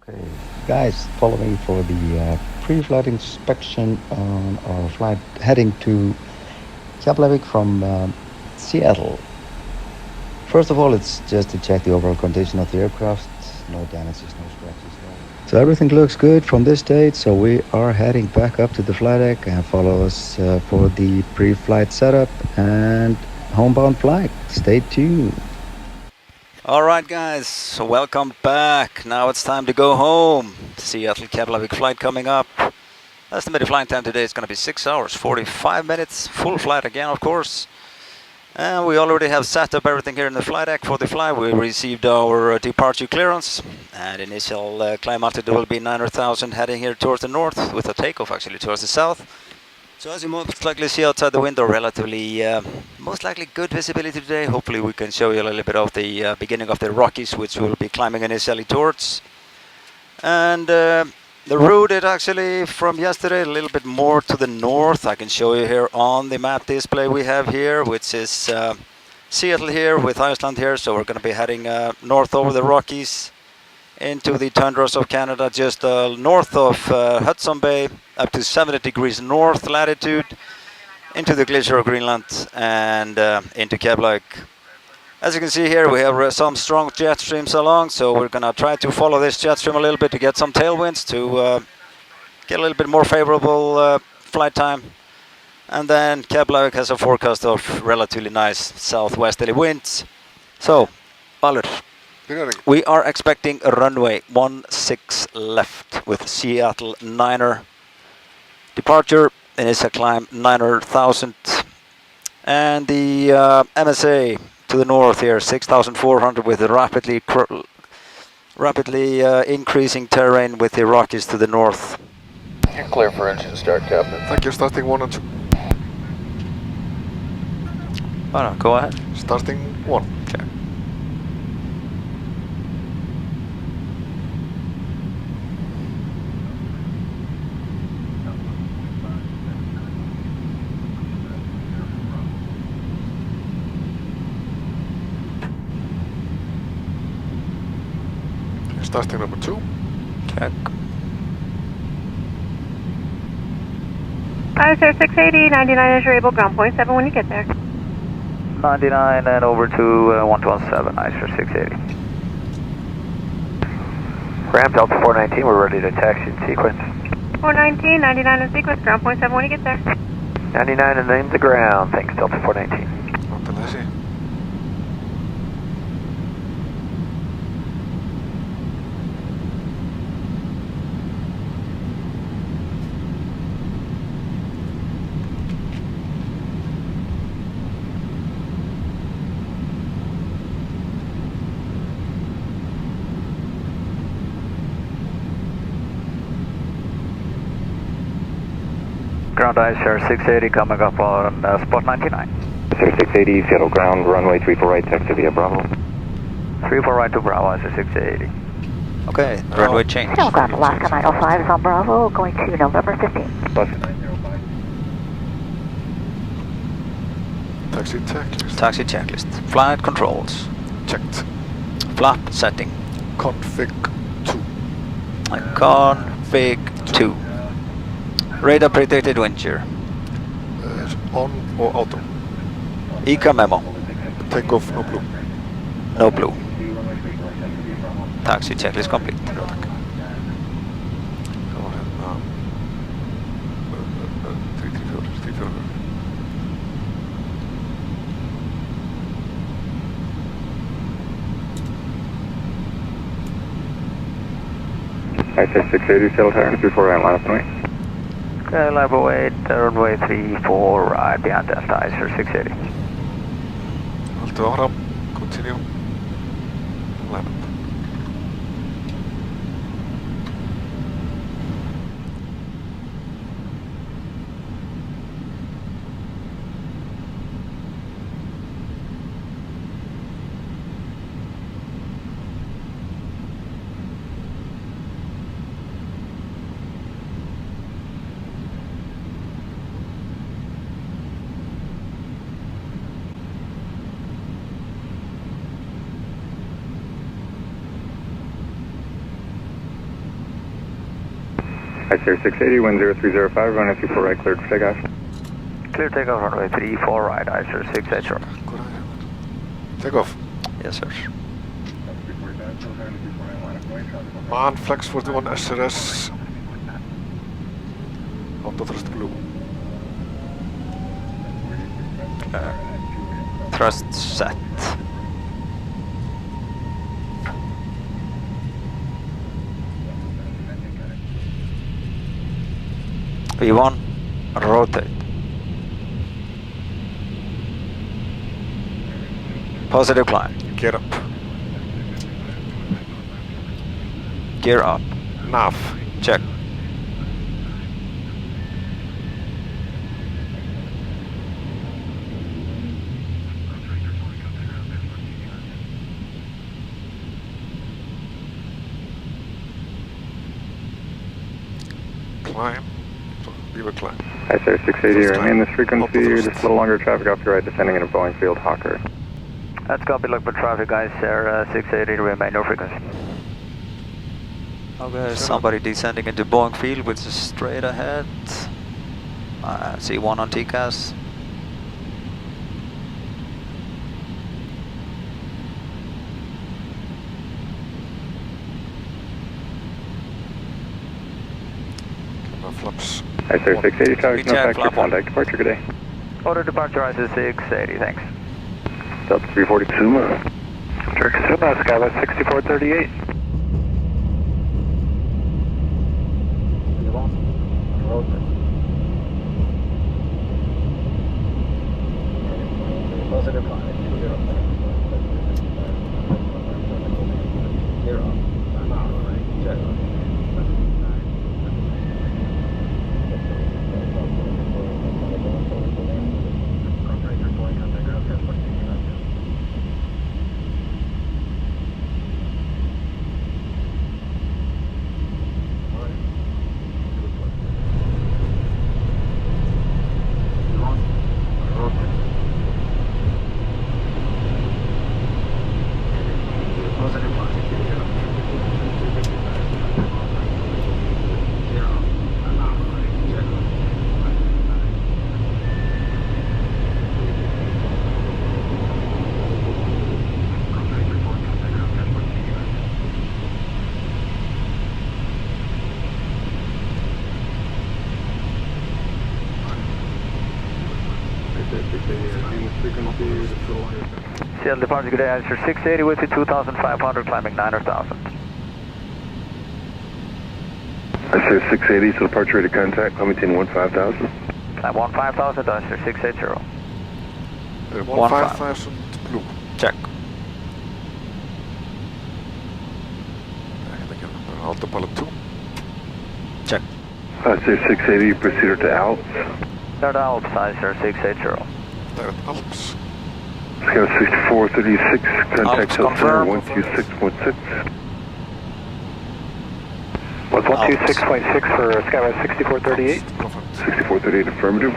Okay, guys, follow me for the pre-flight inspection on our flight heading to Keflavik from Seattle. First of all, it's just to check the overall condition of the aircraft. No damages, no scratches. So everything looks good from this date, so we are heading back up to the flight deck and follow us for the pre-flight setup and homebound flight. Stay tuned. Alright guys, so welcome back. Now it's time to go home. Seattle Keflavik flight coming up. Estimated flight time today is going to be 6 hours, 45 minutes. Full flight again, of course. And we already have set up everything here in the flight deck for the flight. We received our departure clearance. And initial climb altitude will be 9,000 heading here towards the north with a takeoff actually towards the south. So as you most likely see outside the window, relatively, most likely good visibility today. Hopefully we can show you a little bit of the beginning of the Rockies, which we'll be climbing initially towards. And the route is actually from yesterday a little bit more to the north. I can show you here on the map display we have here, which is Seattle here with Iceland here. So we're going to be heading north over the Rockies into the tundras of Canada, just north of Hudson Bay, up to 70 degrees north latitude, into the glacier of Greenland and into Keflavik. As you can see here, we have some strong jet streams along, so we're going to try to follow this jet stream a little bit to get some tailwinds to get a little bit more favorable flight time. And then Keflavik has a forecast of relatively nice southwesterly winds. So, Baldur, we are expecting a runway 16 left with Seattle 9er. Departure, initial climb 9,000. And the MSA to the north here, 6,400 with rapidly increasing terrain with the Rockies to the north. You're clear for engine start, Captain. Thank you, starting 1 and 2. Oh, no, go ahead. Starting 1. Okay. Starting number 2. Check. Sir 680, 99 is your able ground point 7 when you get there. 99 and over to 117, ICER 680. Ram Delta 419, we're ready to taxi in sequence. 419, 99 in sequence, ground point 7 when you get there. 99 and name the ground, thanks Delta 419. Open easy. Ground ICER 680 coming up on spot 99. Sir 680, Seattle ground, runway 34 right, taxi via Bravo. 34 right to Bravo, ICER 680. Okay, runway change. Seattle ground, Alaska 905 is on Bravo, going to November 15th. Bus. Taxi checklist. Taxi checklist. Flight controls. Checked. Flap setting. Config 2. And config 2. Radar predicted wind shear. On or auto? ECA memo. Takeoff, no blue. No blue. Taxi checklist complete. Go ahead now. 334. ICER 680, Seattle tower, 34 right, line up and wait. Okay, level 8, runway 34 right behind Delta ICER 680. Haltu áfram. Continue. Line up. Iceland 680, wind 0305, runway 34 right, cleared for takeoff. Clear takeoff, runway 34 right, Iceland 680. Takeoff. Yes, sir. Man Flex 41 SRS. Auto thrust blue. Thrust set. V1, rotate. Positive climb. Gear up. Gear up. Nav. Check. Climb. Leave a climb. Iceland 680, remain this frequency, just a little longer traffic off your right, descending into Boeing Field Hawker. Let's copy, look for traffic, guys, Air 680, remain no frequency. Okay, somebody descending into Boeing Field, which is straight ahead. I see one on TCAS. Flaps. Iceland 680, traffic, no check, factor, flap one. contact departure, good day. Order departure, Iceland 680, thanks. Delta 340 Suma. Turk Suma, Skywest 6438. Positive climb. Gear up. Check. Seattle departure, good day, Iceland 680 with you, 2,500, climbing 9,000. Iceland 680, so departure rate of contact, maintain 15,000. Climb 15,000, Iceland 680. 15,000 blue. Check. Autopilot 2. Check. Iceland 680, proceeder to Alps. Start Alps, Iceland 680. There at Alps. Scout 6436, contact Alps Hill Center confirm. 126.6. What's 126.6 for Skywest 6438? 6438 affirmative.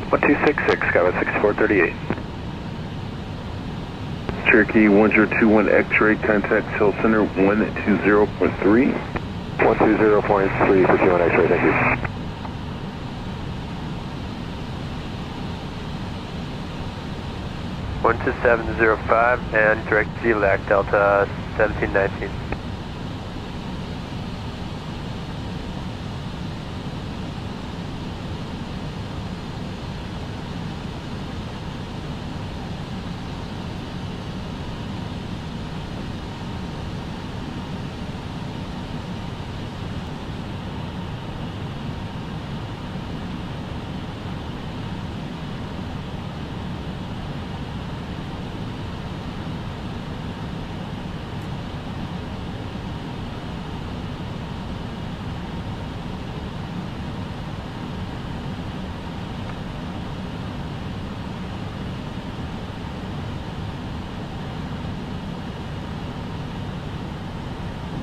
1266, Skywest 6438. Cherokee 1021 X-ray, contact Hill Center 120.3. 120.3 for Q1 X-ray, thank you. One to 705 and direct VLAC Delta 1719.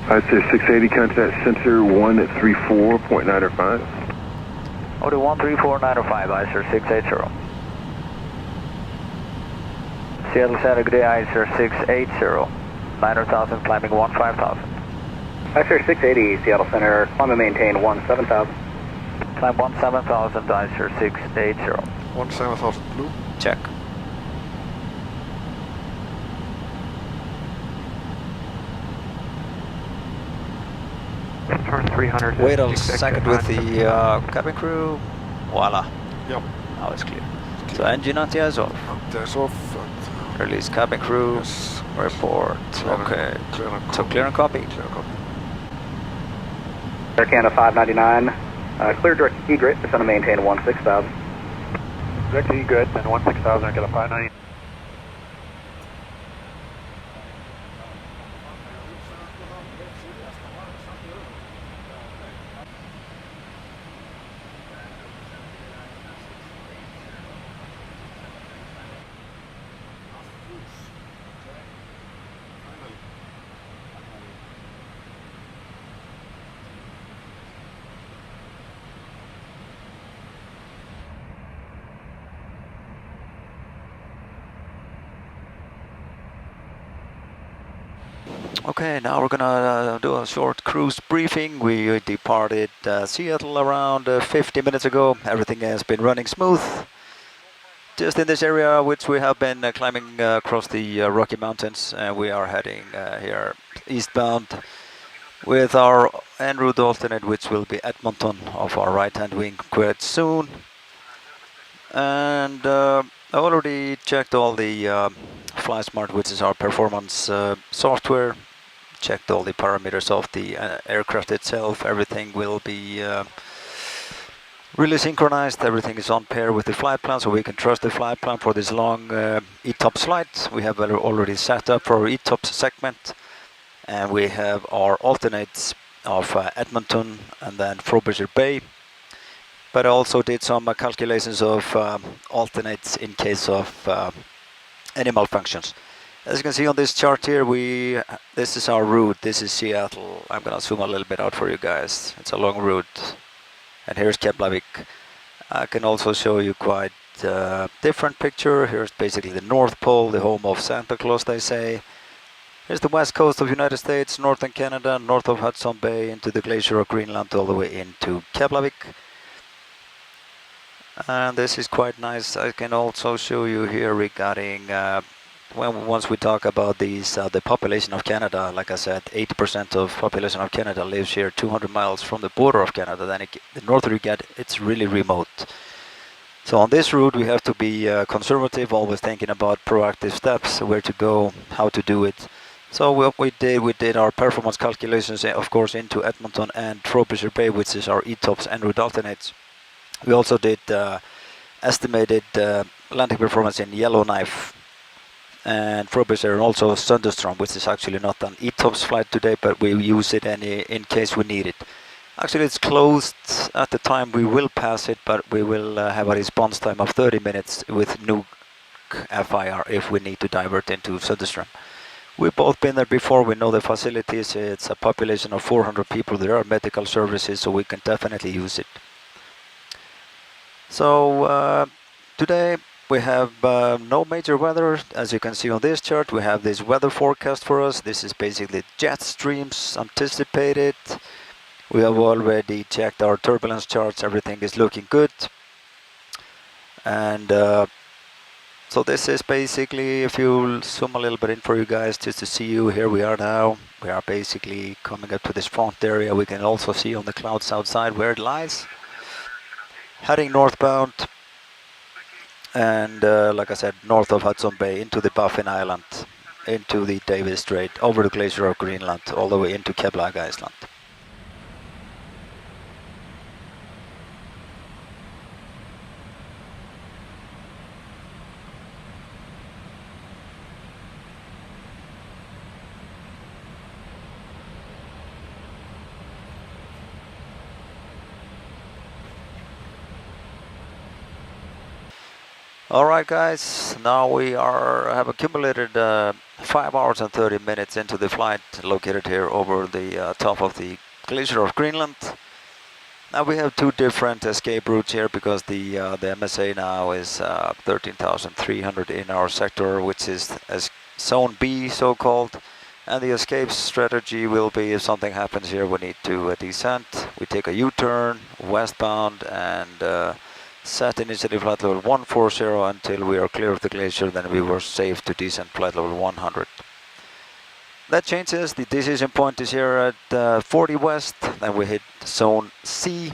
Iceland 680, contact Center 134.905. Order 134905, Iceland 680. Seattle Center, good day, Iceland 680. 9,000, climbing 15,000. Icer 680, Seattle Center, climb and maintain 17,000. Climb 17,000, Icer 680. 17,000 blue. Check. Turn 300. Wait a second with the cabin crew. Voila. Yep. Now it's clear. So engine anti-ice off. There's off and Release cabin crew. yes. Report. Clear and- Okay. Clear and So clear and copy. Clear and copy. Air Canada 599, clear direct egret, descend and maintain 16,000. Direct E good, then 16,000, I get a 590. Okay, now we're gonna do a short cruise briefing. We departed Seattle around 50 minutes ago. Everything has been running smooth. Just in this area, which we have been climbing across the Rocky Mountains, we are heading here eastbound with our en route alternate, which will be Edmonton off our right-hand wing quite soon. And I already checked all the FlySmart, which is our performance software. Checked all the parameters of the aircraft itself. Everything will be really synchronized. Everything is on pair with the flight plan, so we can trust the flight plan for this long ETOPS flight. We have already set up for our ETOPS segment, and we have our alternates of Edmonton and then Frobisher Bay. But I also did some calculations of alternates in case of any malfunctions. As you can see on this chart here, this is our route. This is Seattle. I'm gonna zoom a little bit out for you guys. It's a long route. And here's Keflavik. I can also show you quite different picture. Here's basically the North Pole, the home of Santa Claus, they say. Here's the west coast of United States, northern Canada, north of Hudson Bay, into the glacier of Greenland, all the way into Keflavik. And this is quite nice. I can also show you here regarding once we talk about these the population of Canada. Like I said, 80% of population of Canada lives here 200 miles from the border of Canada. Then the norther you get, it's really remote. So on this route we have to be conservative, always thinking about proactive steps, where to go, how to do it. So what we did our performance calculations, of course, into Edmonton and Frobisher Bay, which is our ETOPS en route alternates. We also did estimated landing performance in Yellowknife and Frobisher, and also Thunderstrom, which is actually not an ETOPS flight today, but we use it in case we need it. Actually, it's closed at the time. We will pass it, but we will have a response time of 30 minutes with Nuuk FIR if we need to divert into Thunderstrom. We've both been there before. We know the facilities. It's a population of 400 people. There are medical services, so we can definitely use it. So today we have no major weather. As you can see on this chart, we have this weather forecast for us. This is basically jet streams anticipated. We have already checked our turbulence charts. Everything is looking good. And so this is basically, if you zoom a little bit in for you guys, just to see you, here we are now. We are basically coming up to this front area. We can also see on the clouds outside where it lies. Heading northbound. And like I said, north of Hudson Bay, into the Baffin Island, into the Davis Strait, over the glacier of Greenland, all the way into Keflavik, Iceland. Alright guys, now we have accumulated 5 hours and 30 minutes into the flight, located here over the top of the glacier of Greenland. Now we have two different escape routes here, because the MSA now is 13,300 in our sector, which is as Zone B, so-called. And the escape strategy will be, if something happens here, we need to descend. We take a U-turn westbound and set initially flight level 140 until we are clear of the glacier. Then we were safe to descend flight level 100. That changes. The decision point is here at 40 west. Then we hit zone C.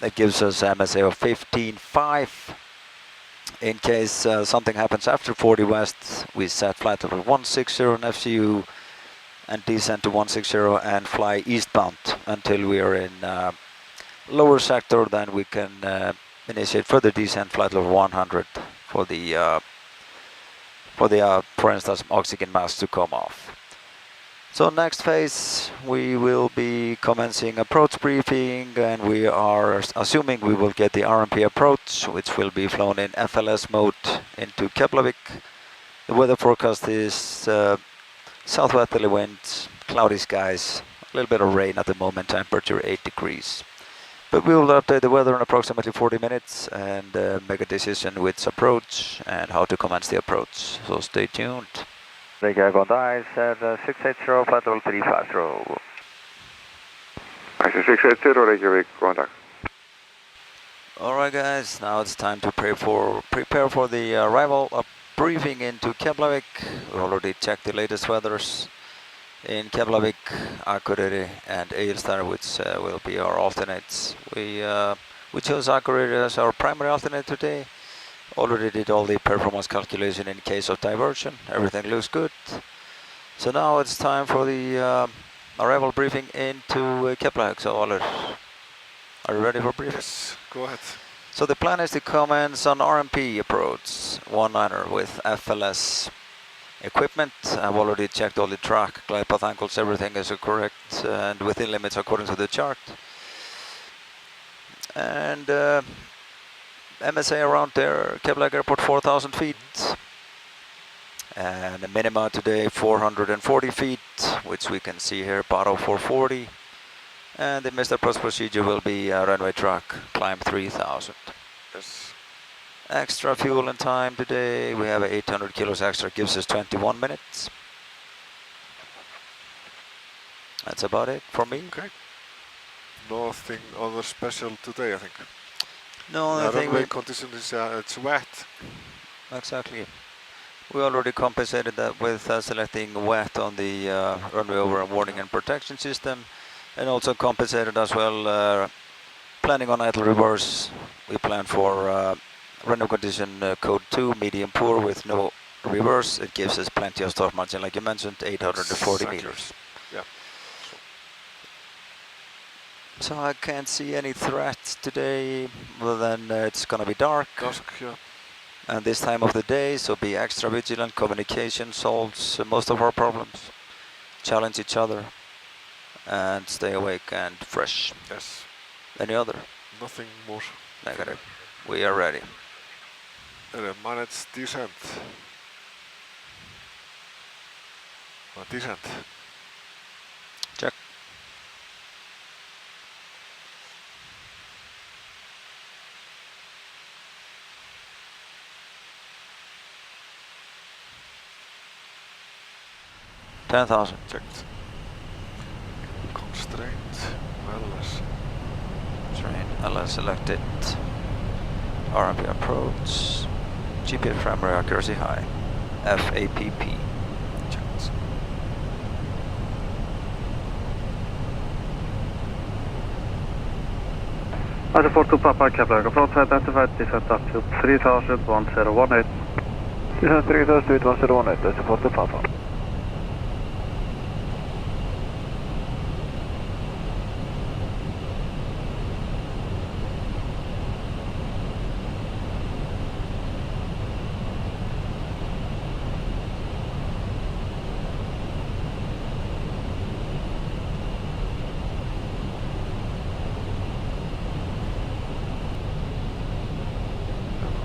That gives us MSA of 15.5. In case something happens after 40 west, we set flight level 160 in FCU and descend to 160 and fly eastbound until we are in lower sector. Then we can initiate further descent flight level 100 for the for instance oxygen mask to come off. So next phase, we will be commencing approach briefing, and we are assuming we will get the RMP approach, which will be flown in FLS mode into Keflavik. The weather forecast is southwesterly winds, cloudy skies, a little bit of rain at the moment, temperature 8 degrees. But we will update the weather in approximately 40 minutes and make a decision which approach and how to commence the approach. So stay tuned. Reykjavik on the ice at 680, flight level 350. Ice 680, Reykjavik, contact. Alright guys, now it's time to prepare for the arrival briefing into Keflavik. We already checked the latest weathers in Keflavik, Akureyri and Egilsstaðir, which will be our alternates. We chose Akureyri as our primary alternate today. Already did all the performance calculation in case of diversion. Everything looks good. So now it's time for the arrival briefing into Keflavik. So Oliver, are you ready for briefing? Yes, go ahead. So the plan is to commence on RMP approach 19er with FLS equipment. I've already checked all the track, glide path angles, everything is correct and within limits according to the chart. And MSA around there, Keflavik Airport 4,000 feet. And the minima today 440 feet, which we can see here, bottom 440. And the missed approach procedure will be runway track, climb 3,000. Yes. Extra fuel and time today, we have 800 kilos extra, gives us 21 minutes. That's about it for me. Okay. Nothing other special today, I think. No, I think runway condition is it's wet. Exactly. We already compensated that with selecting wet on the runway over and warning and protection system, and also compensated as well planning on idle reverse. We plan for runway condition code 2, medium poor with no reverse. It gives us plenty of start margin, like you mentioned, 840 meters. Yeah. So I can't see any threats today, other than it's gonna be dark. Dusk, yeah. And this time of the day, so be extra vigilant. Communication solves most of our problems. Challenge each other and stay awake and fresh. Yes. Any other? Nothing more. Negative. We are ready. Manage descent. Descent. Check. $10,000. Checked. Constraint. LS. Train LS selected. RMP approach. GPS primary accuracy high. FAPP. Checked. Ice 42 Papa, Keflavik approach identified, descent altitude 3000, 1018. Descent 3000, 1018, Ice 42 Papa.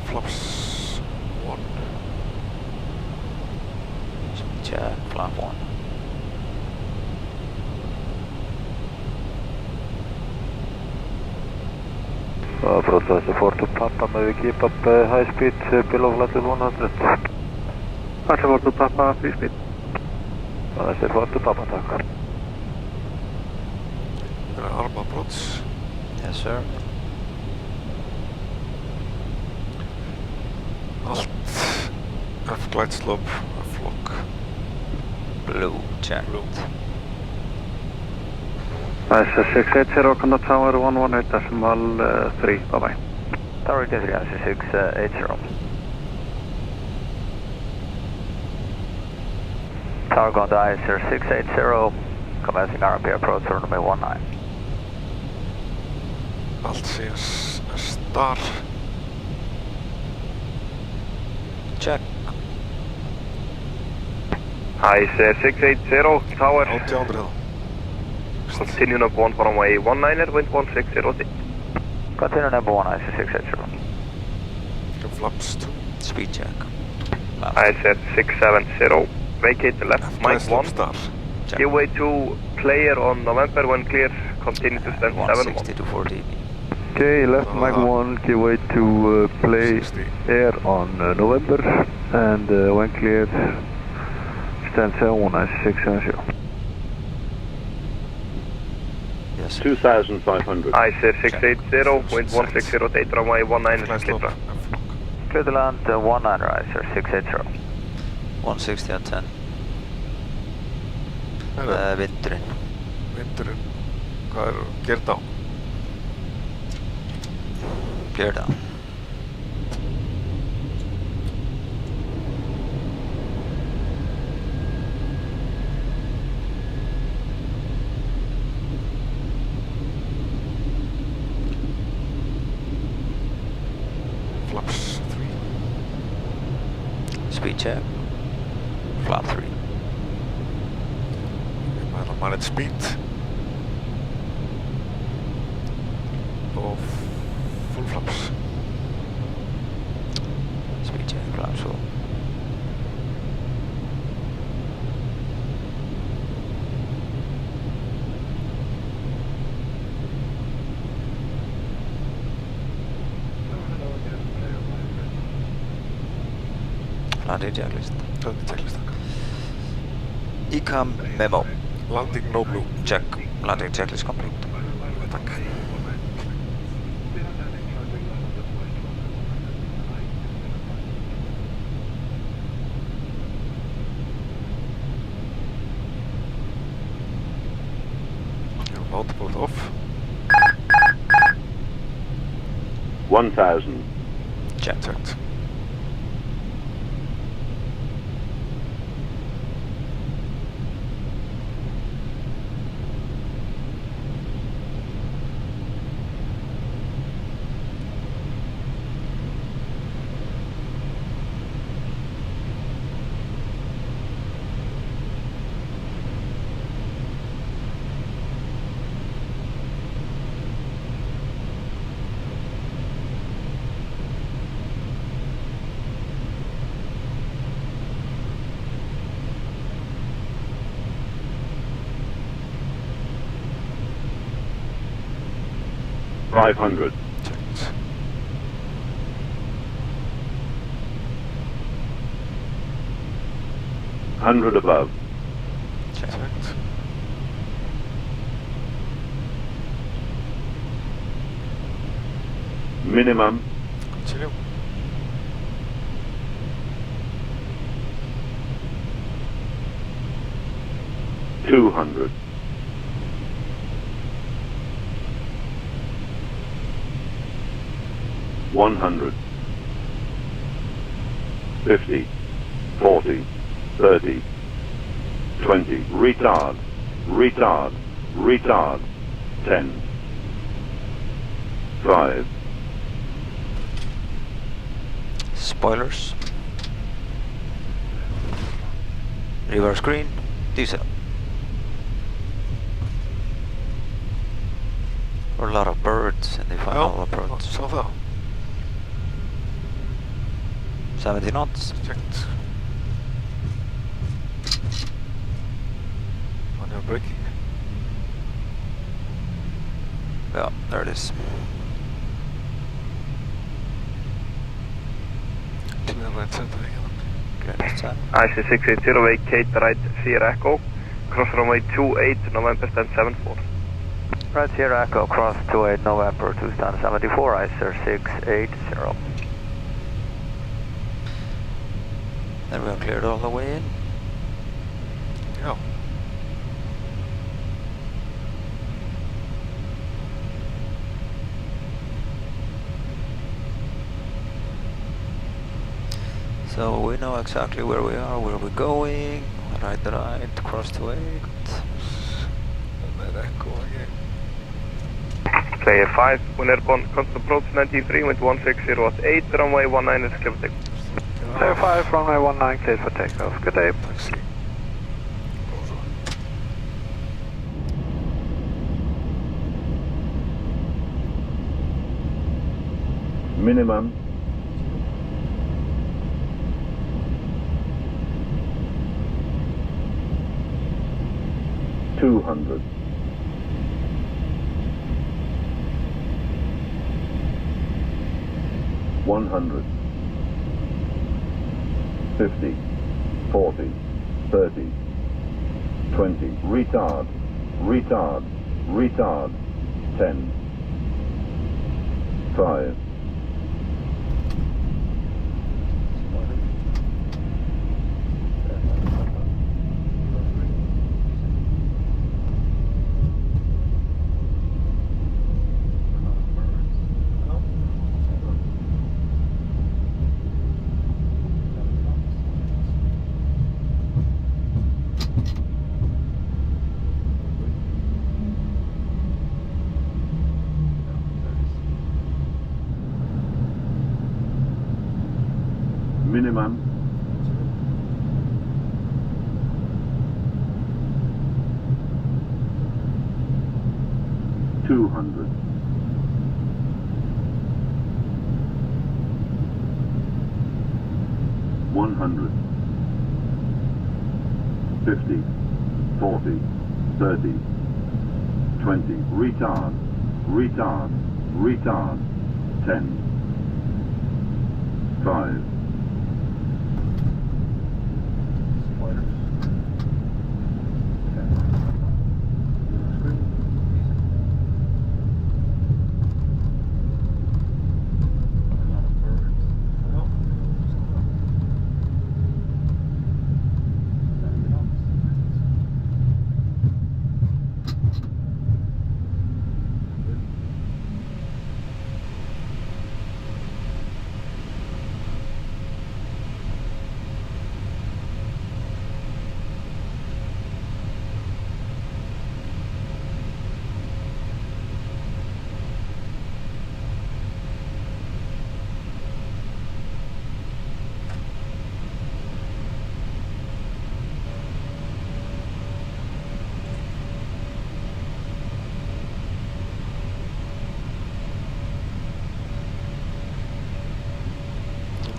Flaps 1. Check. Flap 1. Approach Ice 42 Papa, may we keep up high speed below flight level 100? Ice 42 Papa, free speed. Northwest 4 to Papa, tack. Arm approach. Yes, sir. Allt. F glide slope, F lock. Blue, check. Blue. ISS 680, contact tower 118.3, bye-bye. Tower 680. Tower going to ISR 680, commencing RMP approach runway 19. Allt síðan star. Check. ISR 680, tower. 1800. Continue number 1 for runway 19er, wind 1606. Continue number 1, ISR 680. Flaps 2. Speed check. ISR 670, vacate the left, F Mike glide slope 1. star. Check. Give way to player on November when clear, continue to stand 160 to 40. Okay, left Mike 1, give way to play 60. air on November, and when clear, stand 719 Yes, sir. 2,500. ISR 680, wind 1608, runway 19 Glide is slope, clear. F lock. Clear to land 19er, ISR 680. 160 at 10. Vindurinn. Vindurinn. Hvað gerð á? Clear down. Flaps 3. Speed check. Flap 3. I'll manage speed. Of full flaps. Speed check. Flap full. Landing checklist. Landing checklist, takk. Ecam memo. Landing no blue. Check. Landing checklist complete. Takk. Load both off. 1,000. Check. Checked. $500. Checked. $100 above. Check. Checked. Minimum. Continue. $200. 100. 50. 40. 30. 20. Retard. Retard. Retard. 10. 5. Spoilers. Reverse green. Diesel. Or a lot of birds in the final approach. Sá það. 70 knots. Checked. On your braking. Yeah, there it is. Clear right center again. clear this time. Iceland 680, vacate right Sierra Echo, cross runway 28, November stand 74. Right Sierra Echo, cross 28 November to stand 74, Iceland 680. And we are cleared all the way in. Yeah. So we know exactly where we are, where we're going. Right, cross to 8. And then echo again. Player 5, when airborne, constant approach 93, wind 160 at 8, runway 19 is clear for takeoff. Player 5, runway 19 cleared for takeoff. Good day. Taxi. Bonjour. Minimum 200. One hundred, 50, 40, 30, 20, retard, retard, retard, 10, 5, minimum 200, 100, 50, 40, 30, 20, retard, retard, retard, 10, 5,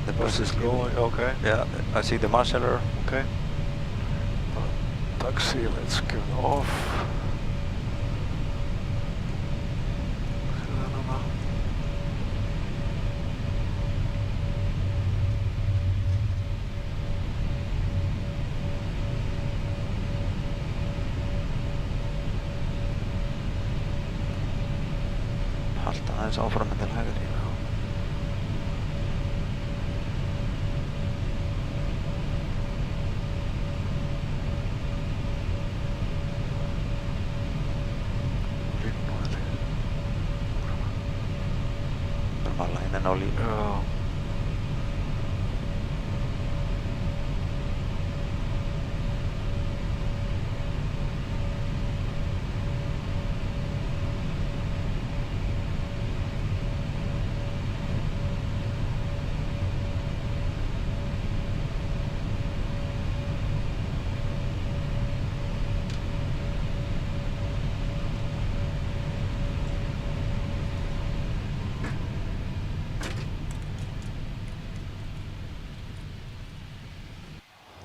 The Bus is going, okay. Yeah, I see the marshaller. Okay. Taxi, let's get off. Halta aðeins áfram en til hægri. Varmallainen oli. Joo.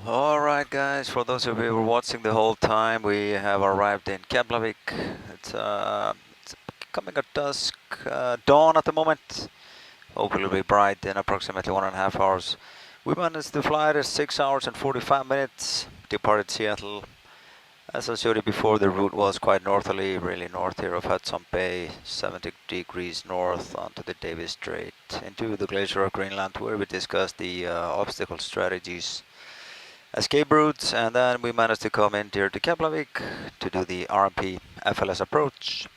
Alright guys, for those of you who were watching the whole time, we have arrived in Keflavik. It's coming at dusk, dawn at the moment. Hopefully it'll be bright in approximately 1.5 hours. We managed to fly at 6 hours and 45 minutes, departed Seattle. As I showed you before, the route was quite northerly, really north here of Hudson Bay, 70 degrees north onto the Davis Strait, into the glacier of Greenland, where we discussed the obstacle strategies, escape routes, and then we managed to come in here to Keflavik to do the RMP FLS approach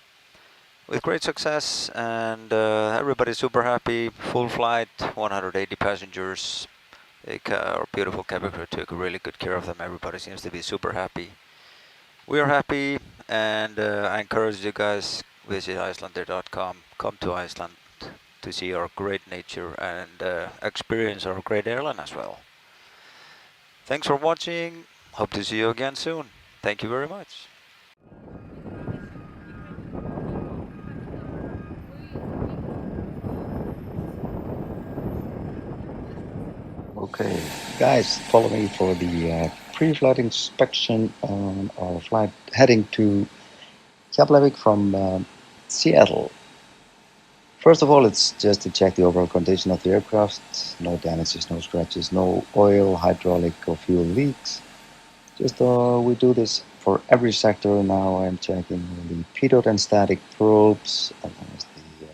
with great success, and everybody's super happy. Full flight, 180 passengers. Our beautiful cabin crew took really good care of them. Everybody seems to be super happy. We are happy, and I encourage you guys, visit Icelandair.com, come to Iceland to see our great nature and experience our great airline as well. Thanks for watching. Hope to see you again soon. Thank you very much. Okay, guys, follow me for the pre-flight inspection on our flight heading to Keflavik from Seattle. First of all, it's just to check the overall condition of the aircraft. No damages, no scratches, no oil, hydraulic or fuel leaks. Just we do this for every sector. Now I'm checking the pitot and static probes, as well as the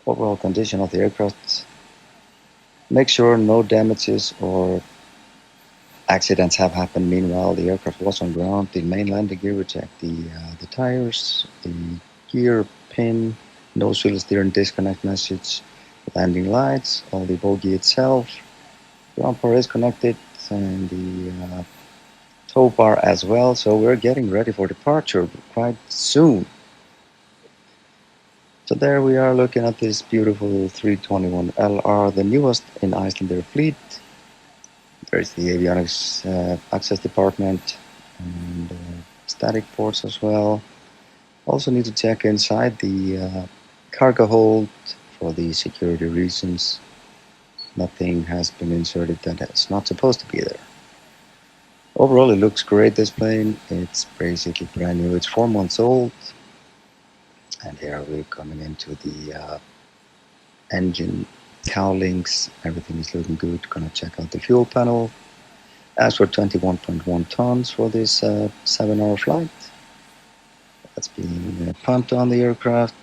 overall condition of the aircraft. Make sure no damages or accidents have happened. Meanwhile, the aircraft was on ground. The main landing gear, we checked the tires, the gear pin, nose wheel steering disconnect message, landing lights, all the bogie itself. Ground bar is connected, and the tow bar as well. So we're getting ready for departure quite soon. So there we are looking at this beautiful A321LR, the newest in Icelandair fleet. There's the avionics access department and static ports as well. Also need to check inside the cargo hold for the security reasons. Nothing has been inserted that is not supposed to be there. Overall, it looks great, this plane. It's basically brand new. It's 4 months old. And here we're coming into the engine cowlings. Everything is looking good. Gonna check out the fuel panel. As for 21.1 tons for this 7-hour flight. That's being pumped on the aircraft.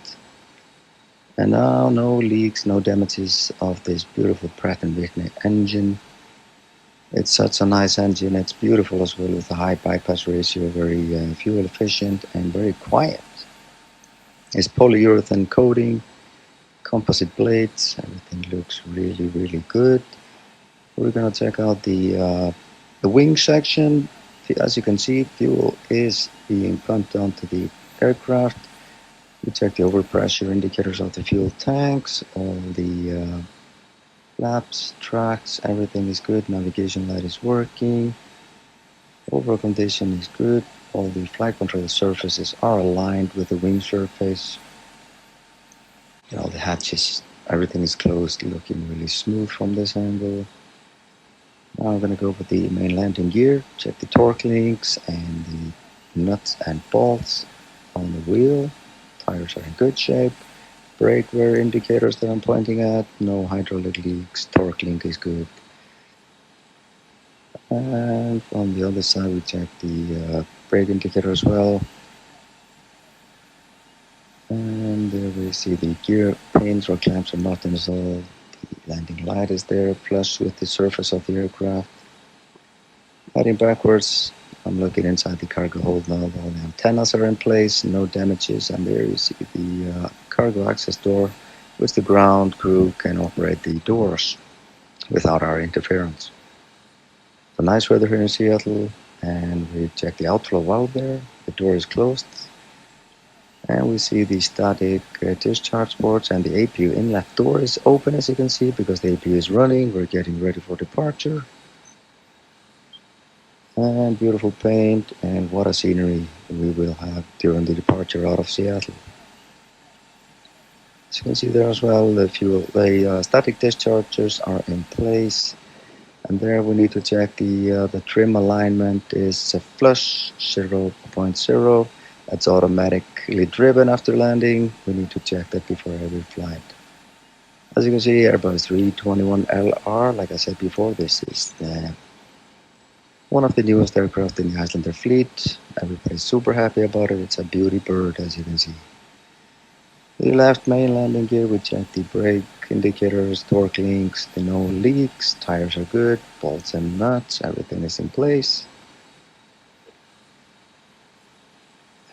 And now no leaks, no damages of this beautiful Pratt & Whitney engine. It's such a nice engine. It's beautiful as well with a high bypass ratio, very fuel efficient and very quiet. It's polyurethane coating, composite blades. Everything looks really, really good. We're gonna check out the wing section. As you can see, fuel is being pumped onto the aircraft. We check the overpressure indicators of the fuel tanks, all the flaps, tracks, everything is good. Navigation light is working. Overall condition is good. All the flight control surfaces are aligned with the wing surface. And all the hatches, everything is closed, looking really smooth from this angle. Now I'm going to go with the main landing gear, check the torque links and the nuts and bolts on the wheel. Tires are in good shape. Brake wear indicators that I'm pointing at, no hydraulic leaks, torque link is good. And on the other side we check the brake indicator as well. And there we see the gear pins or clamps are not installed. The landing light is there, flush with the surface of the aircraft. Heading backwards, I'm looking inside the cargo hold now. All the antennas are in place, no damages, and there you see the cargo access door, which the ground crew can operate the doors without our interference. So nice weather here in Seattle, and we check the outflow valve there. The door is closed, and we see the static discharge ports, and the APU inlet door is open, as you can see, because the APU is running. We're getting ready for departure. And beautiful paint, and what a scenery we will have during the departure out of Seattle. As you can see there as well, the static dischargers are in place. And there we need to check the trim alignment is flush 0.0. That's automatically driven after landing. We need to check that before every flight. As you can see, Airbus A321LR, like I said before, this is one of the newest aircraft in the Icelandair fleet. Everybody's super happy about it. It's a beauty bird, as you can see. The left main landing gear, we check the brake indicators, torque links, no leaks, tires are good, bolts and nuts, everything is in place.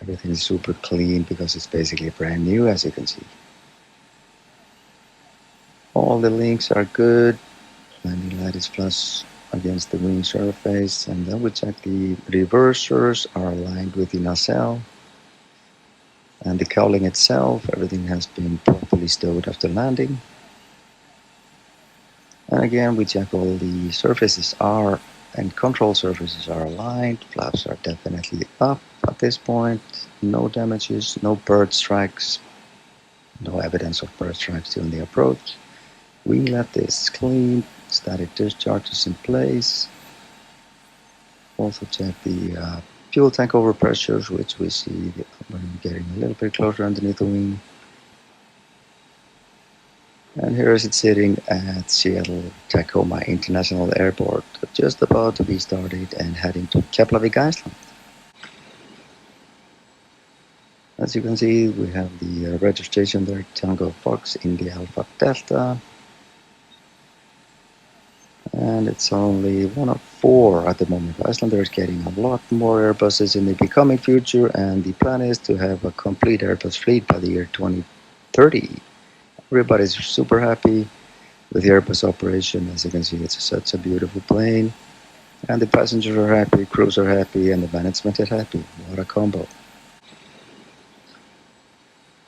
Everything is super clean because it's basically brand new, as you can see. All the links are good. Landing light is flush against the wing surface, and then we check the reversers are aligned with the nacelle. And the cowling itself, everything has been properly stowed after landing. And again, we check all the surfaces are and control surfaces are aligned. Flaps are definitely up at this point. No damages, no bird strikes, no evidence of bird strikes during the approach. Winglet is clean, static discharge is in place. Also check the fuel tank overpressures, which we see when getting a little bit closer underneath the wing. And here is it sitting at Seattle Tacoma International Airport, just about to be started and heading to Keflavik, Iceland. As you can see, we have the registration there, Tango Fox India Alpha Delta. And it's only one of 4 at the moment. Icelandair is getting a lot more Airbuses in the becoming future, and the plan is to have a complete Airbus fleet by the year 2030. Everybody's super happy with the Airbus operation. As you can see, it's such a beautiful plane, and the passengers are happy, crews are happy, and the management is happy. What a combo.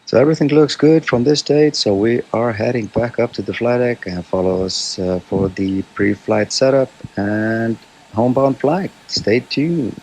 So everything looks good from this date, so we are heading back up to the flight deck and follow us for the pre-flight setup and homebound flight. Stay tuned.